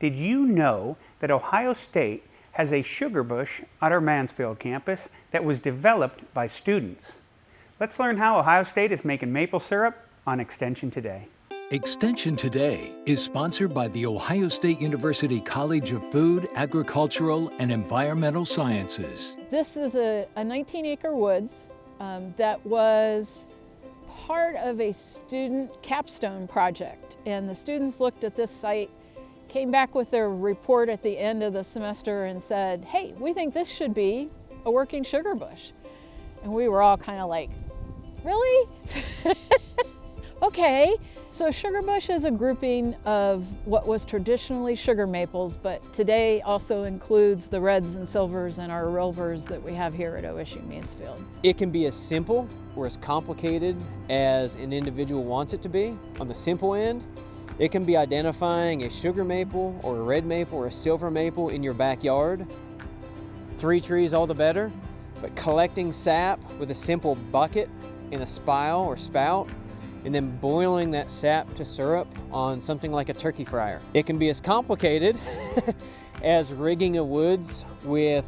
Did you know that Ohio State has a sugar bush at our Mansfield campus that was developed by students? Let's learn how Ohio State is making maple syrup on Extension Today. Extension Today is sponsored by the Ohio State University College of Food, Agricultural, and Environmental Sciences. This is a 19-acre woods that was part of a student capstone project. And the students looked at this site, came back with their report at the end of the semester and said, hey, we think this should be a working sugar bush. And we were all kind of like, really? Okay. So sugar bush is a grouping of what was traditionally sugar maples, but today also includes the reds and silvers and our rovers that we have here at OSU Mansfield. It can be as simple or as complicated as an individual wants it to be. On the simple end, it can be identifying a sugar maple or a red maple or a silver maple in your backyard. 3 trees, all the better, but collecting sap with a simple bucket in a spile or spout, and then boiling that sap to syrup on something like a turkey fryer. It can be as complicated as rigging a woods with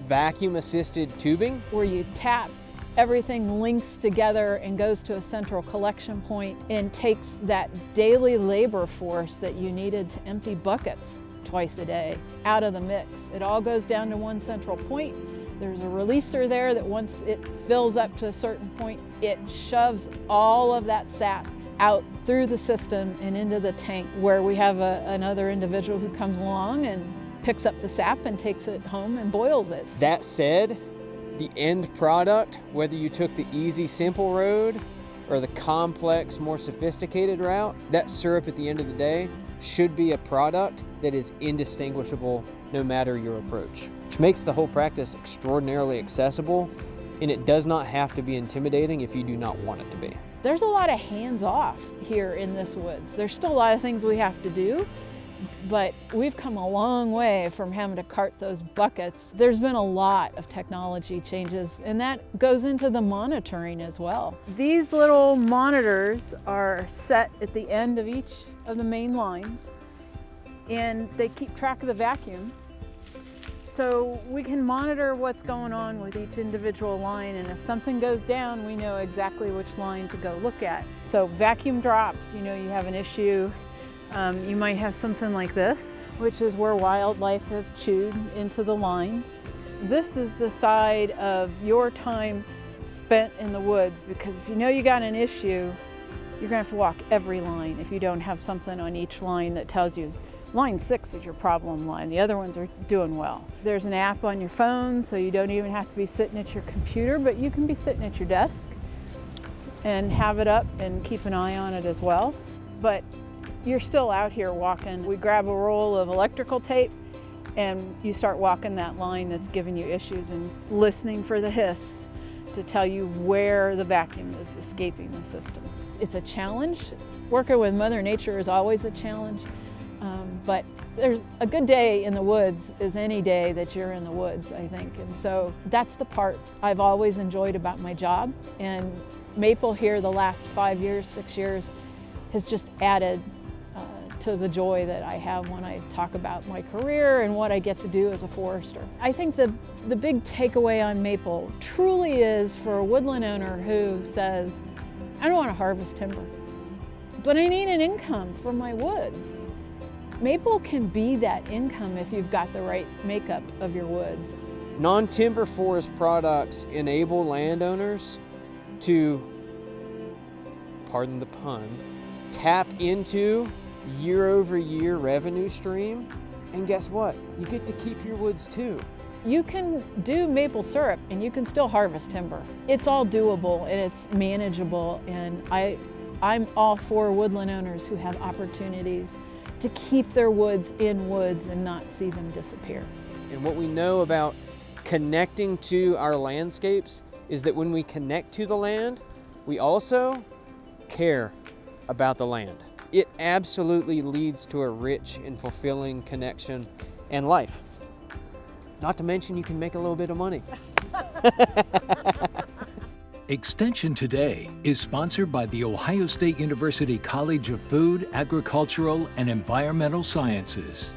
vacuum-assisted tubing, where you tap, everything links together and goes to a central collection point and takes that daily labor force that you needed to empty buckets twice a day out of the mix. It all goes down to one central point. There's a releaser there that once it fills up to a certain point, it shoves all of that sap out through the system and into the tank, where we have another individual who comes along and picks up the sap and takes it home and boils it. That said, the end product, whether you took the easy, simple road or the complex, more sophisticated route, that syrup at the end of the day should be a product that is indistinguishable no matter your approach, which makes the whole practice extraordinarily accessible, and it does not have to be intimidating if you do not want it to be. There's a lot of hands-off here in this woods. There's still a lot of things we have to do, but we've come a long way from having to cart those buckets. There's been a lot of technology changes, and that goes into the monitoring as well. These little monitors are set at the end of each of the main lines, and they keep track of the vacuum. So we can monitor what's going on with each individual line, and if something goes down, we know exactly which line to go look at. So vacuum drops, you know you have an issue. You might have something like this, which is where wildlife have chewed into the lines. This is the side of your time spent in the woods, because if you know you got an issue, you're gonna have to walk every line if you don't have something on each line that tells you line 6 is your problem line, the other ones are doing well. There's an app on your phone, so you don't even have to be sitting at your computer, but you can be sitting at your desk and have it up and keep an eye on it as well. But you're still out here walking. We grab a roll of electrical tape and you start walking that line that's giving you issues and listening for the hiss to tell you where the vacuum is escaping the system. It's a challenge. Working with Mother Nature is always a challenge. But there's a good day in the woods is any day that you're in the woods, I think. And so that's the part I've always enjoyed about my job. And maple here the last 5 years, 6 years has just added to the joy that I have when I talk about my career and what I get to do as a forester. I think the big takeaway on maple truly is for a woodland owner who says, I don't want to harvest timber, but I need an income for my woods. Maple can be that income if you've got the right makeup of your woods. Non-timber forest products enable landowners to, pardon the pun, tap into year-over-year revenue stream, and guess what? You get to keep your woods too. You can do maple syrup and you can still harvest timber. It's all doable and it's manageable, and I'm all for woodland owners who have opportunities to keep their woods in woods and not see them disappear. And what we know about connecting to our landscapes is that when we connect to the land, we also care about the land. It absolutely leads to a rich and fulfilling connection and life. Not to mention you can make a little bit of money. Extension Today is sponsored by the Ohio State University College of Food, Agricultural, and Environmental Sciences.